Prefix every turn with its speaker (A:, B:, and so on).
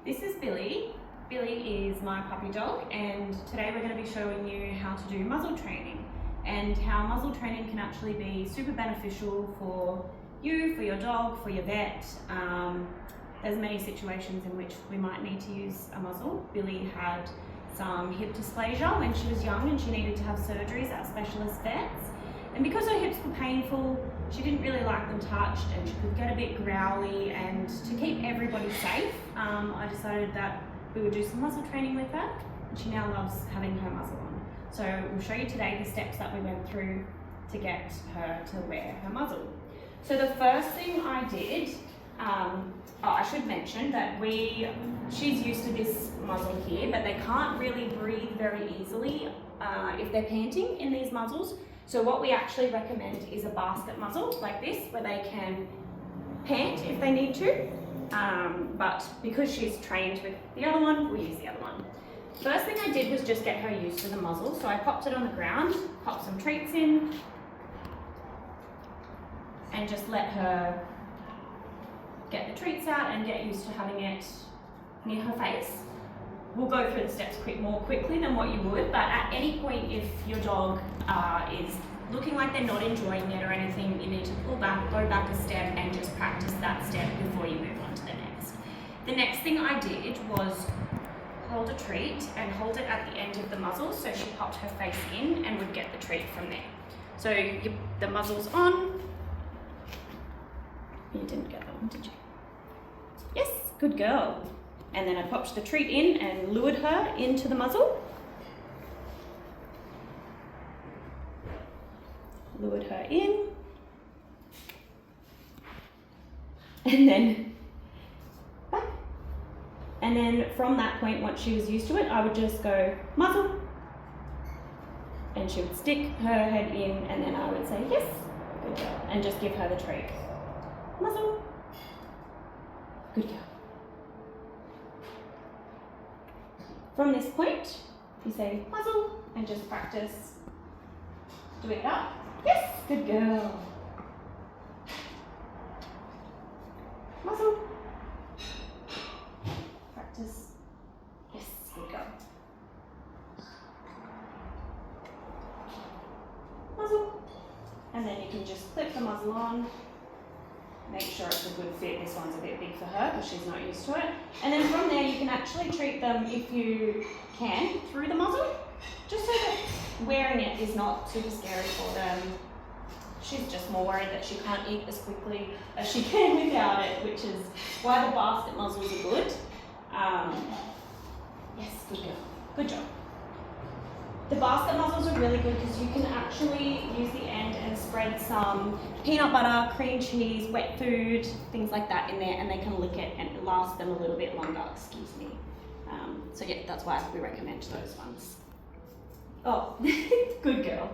A: This is Billie. Billie is my puppy dog, and today we're going to be showing you how to do muzzle training and how muzzle training can actually be super beneficial for you, for your dog, for your vet. There's many situations in which we might need to use a muzzle. Billie had some hip dysplasia when she was young and she needed to have surgeries at specialist vets. And because her hips were painful, she didn't really like them touched and she could get a bit growly, and to keep everybody safe, I decided that we would do some muzzle training with her, and she now loves having her muzzle on. So we'll show you today the steps that we went through to get her to wear her muzzle. So the first thing I did, I should mention that she's used to this muzzle here, but they can't really breathe very easily if they're panting in these muzzles. So what we actually recommend is a basket muzzle like this, where they can pant if they need to. But because she's trained with the other one, we'll use the other one. First thing I did was just get her used to the muzzle. So I popped it on the ground, popped some treats in, and just let her get the treats out and get used to having it near her face. We'll go through the steps more quickly than what you would, but at any point if your dog is looking like they're not enjoying it or anything, you need to pull back, go back a step and just practice that step before you move on to the next. The next thing I did was hold a treat and hold it at the end of the muzzle, so she popped her face in and would get the treat from there. So the muzzle's on. You didn't get that one, did you? Yes, good girl. And then I popped the treat in and lured her into the muzzle. Lured her in. And then back. And then from that point, once she was used to it, I would just go muzzle. And she would stick her head in, and then I would say, yes, good girl. And just give her the treat. Muzzle. Good girl. From this point, you say muzzle and just practice doing it up. Yes, good girl. Muzzle. Practice. Yes, good girl. Muzzle. And then you can just clip the muzzle on. Make sure it's a good fit. This one's a bit big for her because she's not used to it. And then from there you can actually treat them, if you can, through the muzzle, just so that wearing it is not super scary for them. She's just more worried that she can't eat as quickly as she can without it, which is why the basket muzzles are good. Yes, good girl. Good job. The basket muzzles are really good because you can actually use the end and spread some peanut butter, cream cheese, wet food, things like that in there, and they can lick it and it lasts them a little bit longer, excuse me. So yeah, that's why we recommend those ones. Oh, good girl.